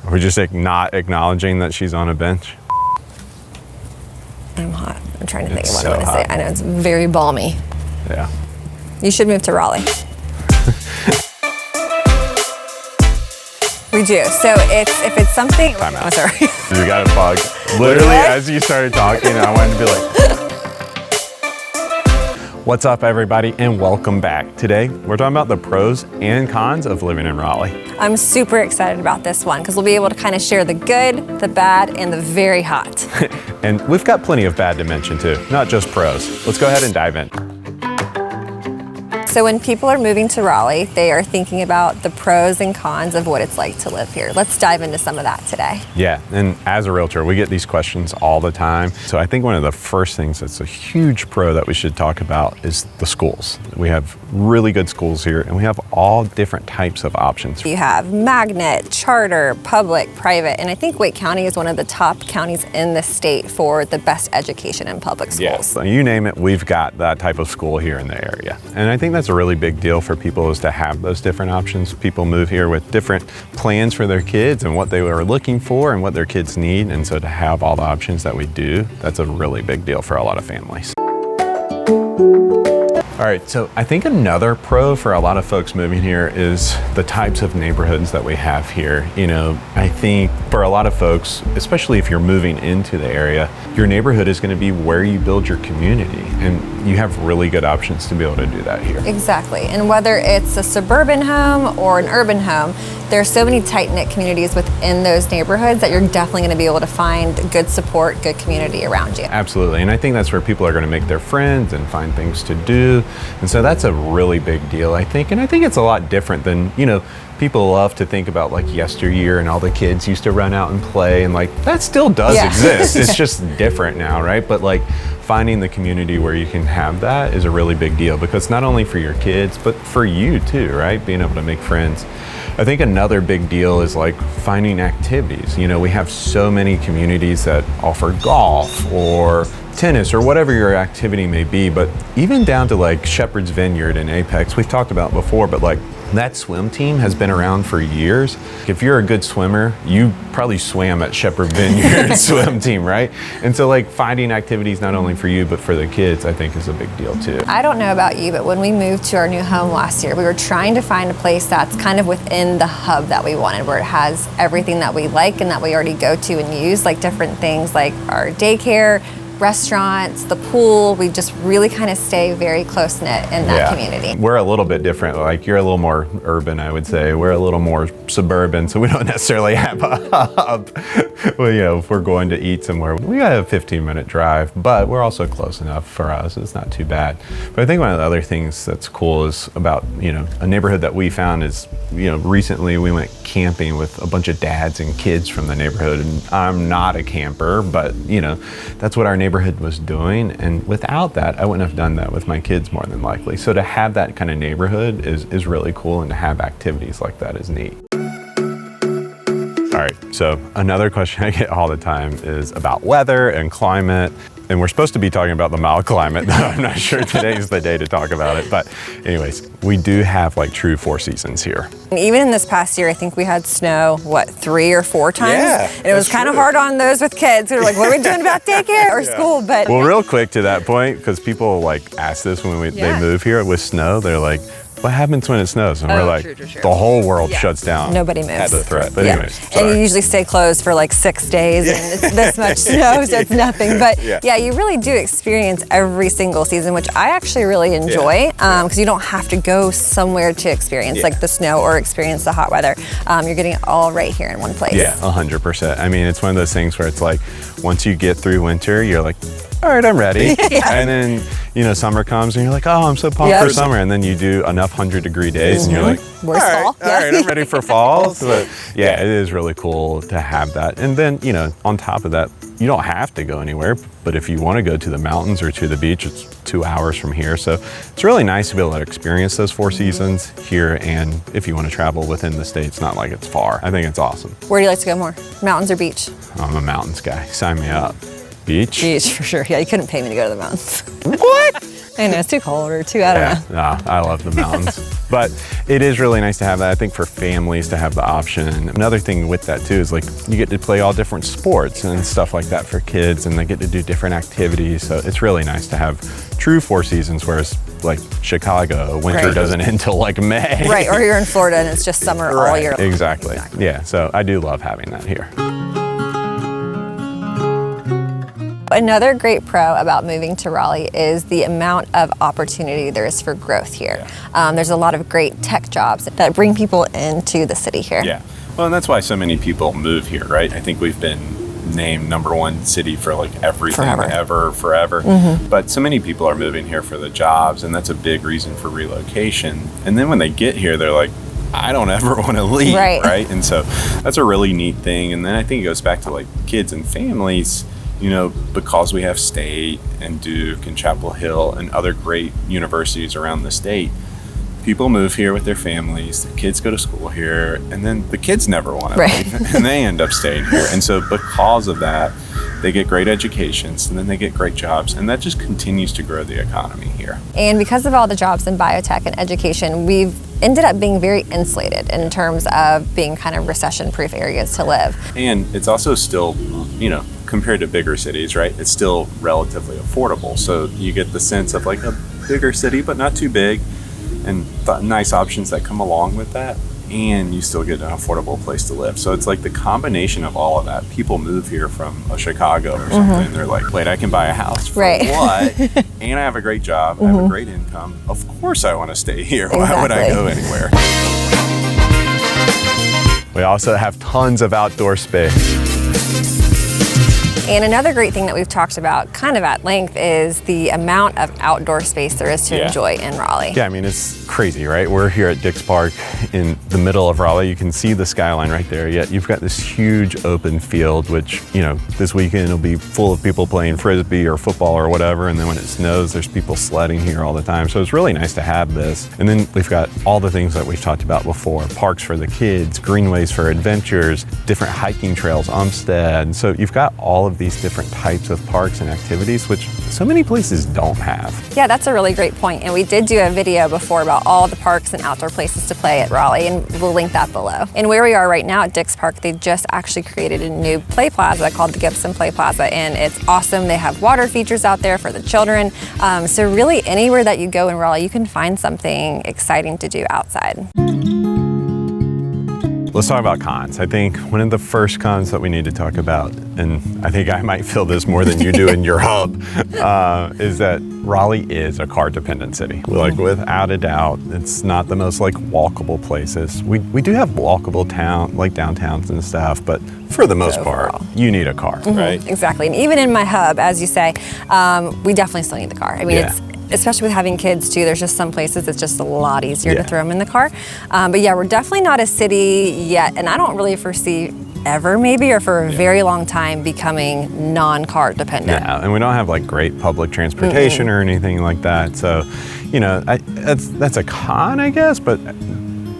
We're just not acknowledging that she's on a bench. I'm hot. I'm trying to think of what so I'm going to say. I know it's very balmy. Yeah. You should move to Raleigh. We do. So if it's something. Time out. Oh, sorry. You got a bug. Literally, as you started talking, I wanted to be like. What's up, everybody, and welcome back. Today, we're talking about the pros and cons of living in Raleigh. I'm super excited about this one because we'll be able to kind of share the good, the bad, and the very hot. And we've got plenty of bad to mention too, not just pros. Let's go ahead and dive in. So when people are moving to Raleigh, they are thinking about the pros and cons of what it's like to live here. Let's dive into some of that today. Yeah, and as a realtor, we get these questions all the time. So I think one of the first things that's a huge pro that we should talk about is the schools. We have really good schools here, and we have all different types of options. You have magnet, charter, public, private, and I think Wake County is one of the top counties in the state for the best education in public schools. Yeah, so you name it, we've got that type of school here in the area. And I think that's a really big deal for people is to have those different options. People move here with different plans for their kids and what they were looking for and what their kids need. And so to have all the options that we do, that's a really big deal for a lot of families. All right, so I think another pro for a lot of folks moving here is the types of neighborhoods that we have here. You know, I think for a lot of folks, especially if you're moving into the area, your neighborhood is going to be where you build your community, and you have really good options to be able to do that here. Exactly, and whether it's a suburban home or an urban home, there are so many tight-knit communities within those neighborhoods that you're definitely going to be able to find good support, good community around you. Absolutely, and I think that's where people are going to make their friends and find things to do. And so that's a really big deal, I think. And I think it's a lot different than, you know, people love to think about like yesteryear and all the kids used to run out and play, and like that still does exist. It's just different now, right? But like finding the community where you can have that is a really big deal, because not only for your kids, but for you too, right? Being able to make friends. I think another big deal is like finding activities. You know, we have so many communities that offer golf or tennis or whatever your activity may be, but even down to like Shepherd's Vineyard in Apex, we've talked about before, but like that swim team has been around for years. If you're a good swimmer, you probably swam at Shepherd Vineyard swim team, right? And so like finding activities not only for you, but for the kids, I think is a big deal too. I don't know about you, but when we moved to our new home last year, we were trying to find a place that's kind of within the hub that we wanted, where it has everything that we like and that we already go to and use, like different things like our daycare, restaurants, the pool. We just really kind of stay very close-knit in that community. We're a little bit different. Like you're a little more urban, I would say. We're a little more suburban, so we don't necessarily have a hub. Well, you know, if we're going to eat somewhere, we got a 15-minute drive, but we're also close enough for us. It's not too bad. But I think one of the other things that's cool is about, you know, a neighborhood that we found is, you know, recently we went camping with a bunch of dads and kids from the neighborhood, and I'm not a camper, but, you know, that's what our neighborhood was doing, and without that I wouldn't have done that with my kids more than likely. So to have that kind of neighborhood is really cool, and to have activities like that is neat. All right, so another question I get all the time is about weather and climate. And we're supposed to be talking about the mild climate. I'm not sure today's the day to talk about it. But anyways, we do have like true 4 seasons here. And even in this past year, I think we had snow, 3 or 4 times? Yeah, and it was kind of hard on those with kids who were like, what are we doing about daycare or school? But well, real quick to that point, because people like ask this when they move here with snow, they're like, what happens when it snows? And we're like, true. the whole world shuts down. Nobody moves. At the threat. But anyways, and you usually stay closed for like 6 days, and it's this much snow, so it's nothing. But yeah, you really do experience every single season, which I actually really enjoy, because you don't have to go somewhere to experience like the snow or experience the hot weather. You're getting it all right here in one place. Yeah, 100%. I mean, it's one of those things where it's like, once you get through winter, you're like, all right, I'm ready. And then, you know, summer comes and you're like, oh, I'm so pumped for summer. And then you do enough 100-degree days and you're like, where's fall? All right, I'm ready for fall. So, yeah, it is really cool to have that. And then, you know, on top of that, you don't have to go anywhere, but if you want to go to the mountains or to the beach, it's 2 hours from here. So it's really nice to be able to experience those 4 seasons here. And if you want to travel within the state, it's not like it's far. I think it's awesome. Where do you like to go more? Mountains or beach? I'm a mountains guy. Sign me up. Beach? Beach for sure. Yeah, you couldn't pay me to go to the mountains. What? I know, it's too cold or too, I don't know. No, I love the mountains. But it is really nice to have that, I think, for families to have the option. Another thing with that too is like you get to play all different sports and stuff like that for kids, and they get to do different activities. So it's really nice to have true 4 seasons, whereas like Chicago, winter doesn't end until like May. Right, or you're in Florida and it's just summer all year long. Exactly. Yeah, so I do love having that here. Another great pro about moving to Raleigh is the amount of opportunity there is for growth here. There's a lot of great tech jobs that bring people into the city here. Yeah, well, and that's why so many people move here, right? I think we've been named #1 city for like everything forever. But so many people are moving here for the jobs, and that's a big reason for relocation. And then when they get here, they're like, I don't ever want to leave, right? And so that's a really neat thing. And then I think it goes back to like kids and families. You know, because we have State and Duke and Chapel Hill and other great universities around the state, people move here with their families, the kids go to school here, and then the kids never want to leave, and they end up staying here. And so because of that, they get great educations, and then they get great jobs, and that just continues to grow the economy here. And because of all the jobs in biotech and education, we've ended up being very insulated in terms of being kind of recession-proof areas to live. And it's also still, you know, compared to bigger cities, right? It's still relatively affordable. So you get the sense of like a bigger city, but not too big, and nice options that come along with that. And you still get an affordable place to live. So it's like the combination of all of that. People move here from Chicago or something. They're like, wait, I can buy a house for what? And I have a great job. I have a great income. Of course I want to stay here. Why would I go anywhere? We also have tons of outdoor space. And another great thing that we've talked about kind of at length is the amount of outdoor space there is to enjoy in Raleigh. Yeah, I mean, it's crazy, right? We're here at Dix Park in the middle of Raleigh. You can see the skyline right there, yet you've got this huge open field, which, you know, this weekend will be full of people playing Frisbee or football or whatever, and then when it snows, there's people sledding here all the time. So it's really nice to have this. And then we've got all the things that we've talked about before, parks for the kids, greenways for adventures, different hiking trails, Umstead. So you've got all of these different types of parks and activities, which so many places don't have. Yeah, that's a really great point. And we did do a video before about all the parks and outdoor places to play at Raleigh, and we'll link that below. And where we are right now at Dix Park, they just actually created a new play plaza called the Gibson Play Plaza, and it's awesome. They have water features out there for the children. So really anywhere that you go in Raleigh, you can find something exciting to do outside. Let's talk about cons. I think one of the first cons that we need to talk about, and I think I might feel this more than you do in your hub, is that Raleigh is a car-dependent city. Like, without a doubt, it's not the most like walkable places. We do have walkable like downtowns and stuff, but for the most part, you need a car, right? Exactly. And even in my hub, as you say, we definitely still need the car. I mean, especially with having kids too, there's just some places it's just a lot easier to throw them in the car. But yeah, we're definitely not a city yet, and I don't really foresee ever maybe or for a very long time becoming non-car dependent. Yeah, and we don't have like great public transportation or anything like that. So, you know, that's a con, I guess, but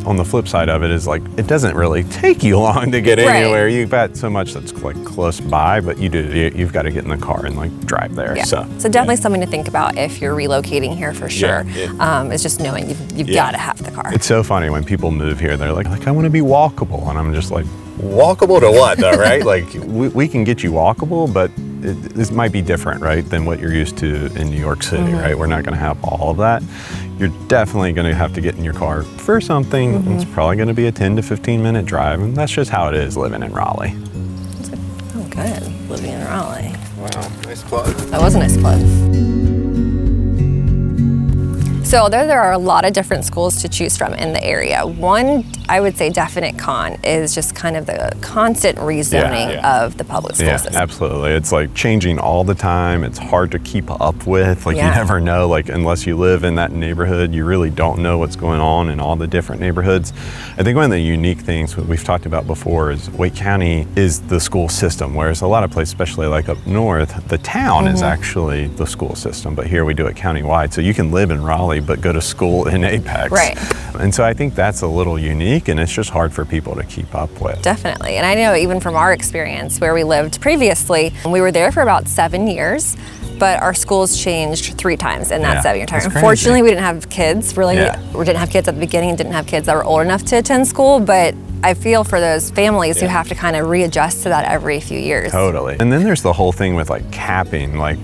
on the flip side of it is like, it doesn't really take you long to get anywhere. You've got so much that's like close by, but you've got to get in the car and like drive there. Yeah. So definitely something to think about if you're relocating here for sure. It's just knowing you've got to have the car. It's so funny when people move here, they're like I want to be walkable. And I'm just like, walkable to what though, right? Like we can get you walkable, but this might be different, right, than what you're used to in New York City, right? We're not going to have all of that. You're definitely going to have to get in your car for something. It's probably going to be a 10 to 15 minute drive, and that's just how it is living in Raleigh. Oh, good. Living in Raleigh. Wow, nice plug. That was a nice plug. So although there are a lot of different schools to choose from in the area, one, I would say, definite con is just kind of the constant rezoning of the public school system. Absolutely. It's like changing all the time. It's hard to keep up with. Like you never know, like unless you live in that neighborhood, you really don't know what's going on in all the different neighborhoods. I think one of the unique things we've talked about before is Wake County is the school system, whereas a lot of places, especially like up north, the town is actually the school system, but here we do it countywide. So you can live in Raleigh, but go to school in Apex. Right. And so I think that's a little unique. week, and it's just hard for people to keep up with. Definitely. And I know even from our experience where we lived previously, we were there for about 7 years, but our schools changed 3 times in that 7-year time. Unfortunately, we didn't have kids, really. We didn't have kids at the beginning and didn't have kids that were old enough to attend school, but I feel for those families who have to kind of readjust to that every few years. Totally. And then there's the whole thing with like capping, like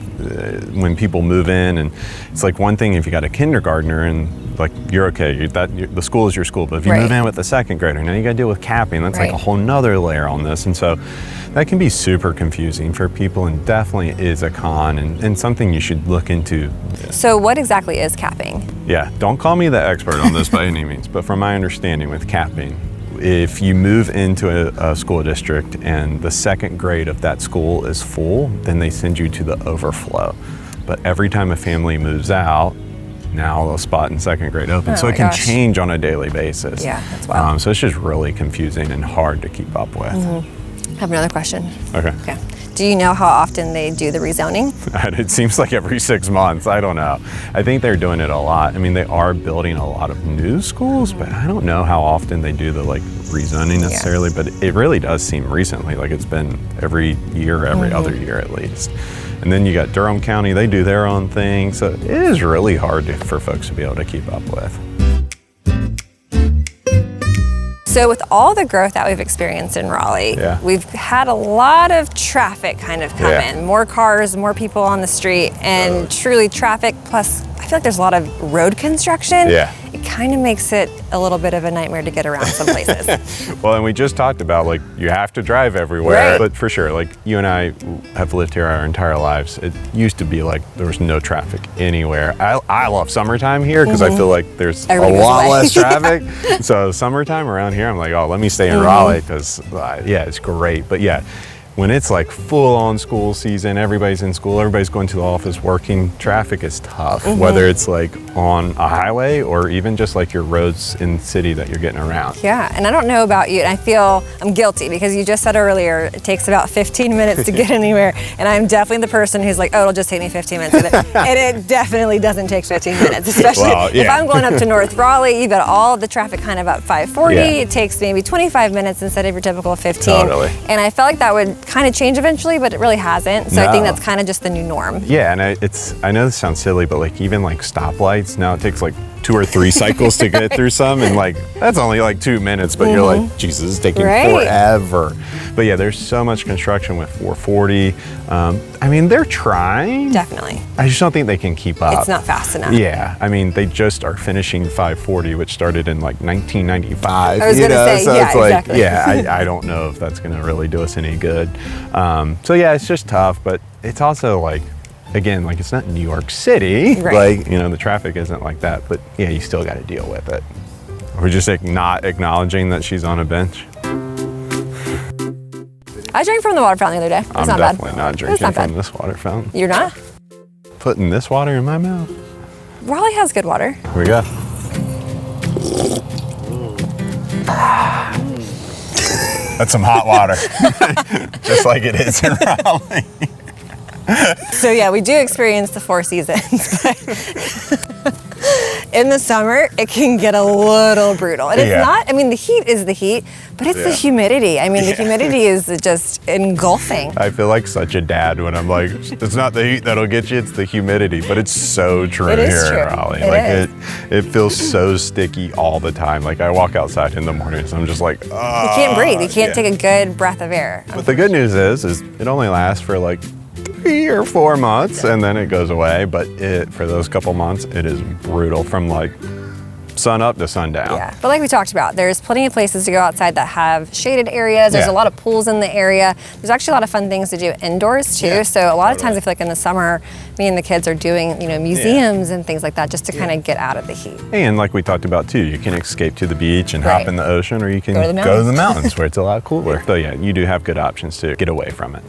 when people move in, and it's like one thing if you got a kindergartner and like you're okay, the school is your school, but if you move in with a second grader, now you got to deal with capping. That's like a whole nother layer on this, and so that can be super confusing for people, and definitely is a con and something you should look into. So what exactly is capping? Yeah, don't call me the expert on this by any means, but from my understanding with capping, if you move into a school district and the second grade of that school is full, then they send you to the overflow. But every time a family moves out, now a spot in second grade opens. So it can change on a daily basis. Yeah, that's wild. So it's just really confusing and hard to keep up with. I have another question. Okay. Do you know how often they do the rezoning? It seems like every 6 months. I don't know. I think they're doing it a lot. I mean, they are building a lot of new schools, but I don't know how often they do the like rezoning necessarily, but it really does seem recently, like it's been every year, every other year at least. And then you got Durham County, they do their own thing. So it is really hard for folks to be able to keep up with. So with all the growth that we've experienced in Raleigh, we've had a lot of traffic kind of come in. More cars, more people on the street, and truly traffic plus I feel like there's a lot of road construction. It kind of makes it a little bit of a nightmare to get around some places. Well, and we just talked about like you have to drive everywhere, but for sure, like you and I have lived here our entire lives. It used to be like there was no traffic anywhere. I love summertime here because I feel like there's a lot less traffic. So summertime around here, I'm like, oh, let me stay in Raleigh because it's great. But when it's like full on school season, everybody's in school, everybody's going to the office working, traffic is tough, whether it's like on a highway or even just like your roads in the city that you're getting around. Yeah, and I don't know about you, and I feel I'm guilty because you just said earlier, it takes about 15 minutes to get anywhere, and I'm definitely the person who's like, oh, it'll just take me 15 minutes. And it definitely doesn't take 15 minutes, especially if I'm going up to North Raleigh, you've got all the traffic kind of up 540, it takes maybe 25 minutes instead of your typical 15. And I felt like that would kind of change eventually, but it really hasn't. So I think that's kind of just the new norm. Yeah, and I know this sounds silly, but like even like stoplights, now it takes like 2 or 3 cycles to get through some, and like that's only like 2 minutes, but you're like, Jesus, it's taking forever. But yeah, there's so much construction with 440. I mean, they're trying. Definitely. I just don't think they can keep up. It's not fast enough. Yeah, I mean, they just are finishing 540, which started in like 1995. I was going to say, so it's like, exactly. I don't know if that's going to really do us any good. So yeah, it's just tough, but it's also like, again, like it's not New York City, like, the traffic isn't like that, but yeah, you still got to deal with it. We're just like not acknowledging that she's on a bench. I drank from the water fountain the other day. It's not bad. I'm definitely not drinking from this water fountain. You're not? Putting this water in my mouth. Raleigh has good water. Here we go. That's some hot water. Just like it is in Raleigh. So yeah, we do experience the 4 seasons. In the summer, it can get a little brutal. And it's not, I mean, the heat is the heat, but it's the humidity. I mean, the humidity is just engulfing. I feel like such a dad when I'm like, it's not the heat that'll get you, it's the humidity. But it's so true here in Raleigh. It feels so sticky all the time. Like I walk outside in the mornings, I'm just like, oh. You can't breathe. You can't take a good breath of air. But the good news is it only lasts for like 3 or 4 months and then it goes away, but for those couple months it is brutal from like sun up to sundown. Yeah, but like we talked about, there's plenty of places to go outside that have shaded areas. There's a lot of pools in the area. There's actually a lot of fun things to do indoors too. So a lot of times I feel like in the summer, me and the kids are doing, museums and things like that just to kind of get out of the heat. And like we talked about too, you can escape to the beach and hop in the ocean, or you can go to the mountains where it's a lot cooler. So yeah, you do have good options to get away from it.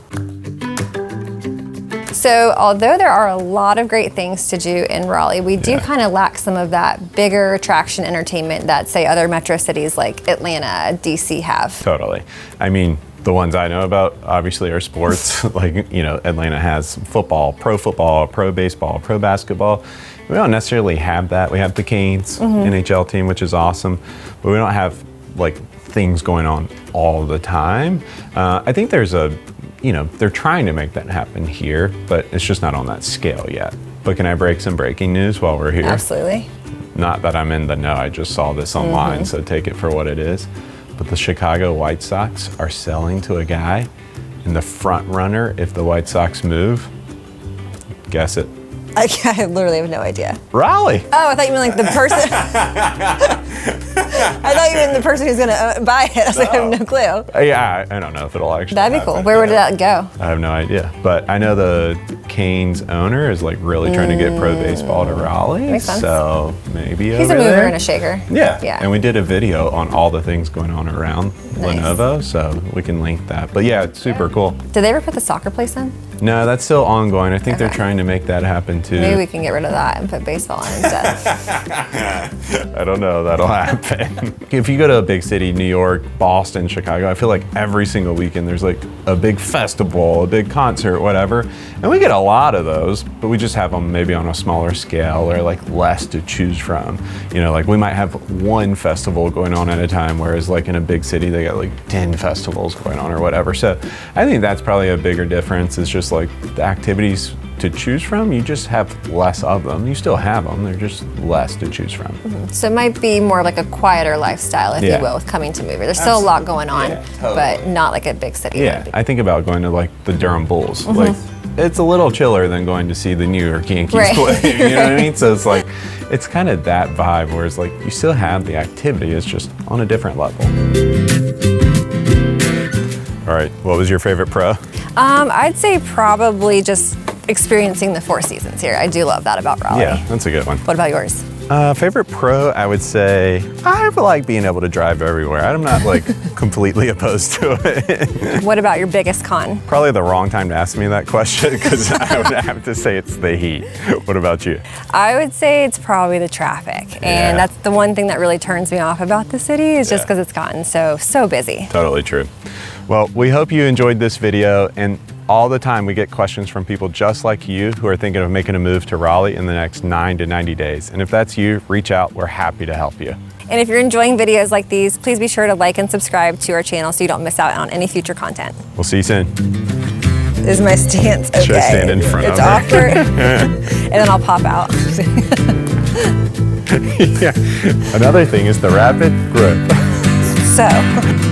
So although there are a lot of great things to do in Raleigh, we do kind of lack some of that bigger attraction entertainment that, say, other metro cities like Atlanta, DC have. Totally. I mean, the ones I know about obviously are sports. Like, Atlanta has football, pro baseball, pro basketball. We don't necessarily have that. We have the Canes NHL team, which is awesome, but we don't have like things going on all the time. I think there's they're trying to make that happen here, but it's just not on that scale yet. But can I break some breaking news while we're here? Absolutely. Not that I'm in the know, I just saw this online, so take it for what it is. But the Chicago White Sox are selling to a guy, and the front runner, if the White Sox move, guess it. I literally have no idea. Raleigh. Oh, I thought you meant like the person. I thought you meant the person who's going to buy it. I was like, I have no clue. Yeah, I don't know if it'll actually That'd be cool. happen. Where would that go? I have no idea. But I know the Canes owner is like really trying to get pro baseball to Raleigh. Makes sense. So maybe He's over a mover there. and a shaker. Yeah. Yeah. And we did a video on all the things going on around Nice. Lenovo, so we can link that. But yeah, it's super cool. Did they ever put the soccer place in? No, that's still ongoing. I think they're Okay. trying to make that happen too. Maybe we can get rid of that and put baseball in instead. I don't know, that'll happen. If you go to a big city, New York, Boston, Chicago, I feel like every single weekend there's like a big festival, a big concert, whatever. And we get a lot of those, but we just have them maybe on a smaller scale or like less to choose from. You know, like we might have one festival going on at a time, whereas like in a big city, they got like 10 festivals going on or whatever. So I think that's probably a bigger difference. It's just like the activities to choose from, you just have less of them. You still have them, they're just less to choose from. So it might be more like a quieter lifestyle, if Yeah. you will, with coming to movie. There's still a lot going on, Yeah, totally. but not like a big city. Yeah, I think about going to like the Durham Bulls. Like, it's a little chiller than going to see the New York Yankees Right. play. You know what I mean? So it's like, it's kind of that vibe, whereas like you still have the activity, it's just on a different level. All right, what was your favorite pro? I'd say probably just experiencing the Four Seasons here. I do love that about Raleigh. Yeah, that's a good one. What about yours? Favorite pro, I would say, I like being able to drive everywhere. I'm not like completely opposed to it. What about your biggest con? Probably the wrong time to ask me that question because I would have to say it's the heat. What about you? I would say it's probably the traffic. Yeah. And that's the one thing that really turns me off about the city is just Yeah. because it's gotten so busy. Totally true. Well, we hope you enjoyed this video, and all the time we get questions from people just like you who are thinking of making a move to Raleigh in the next 9 to 90 days. And if that's you, reach out, we're happy to help you. And if you're enjoying videos like these, please be sure to like and subscribe to our channel so you don't miss out on any future content. We'll see you soon. Is my stance okay? Should I stand in front it's of her? awkward. And then I'll pop out. Yeah. Another thing is the rapid grip. So.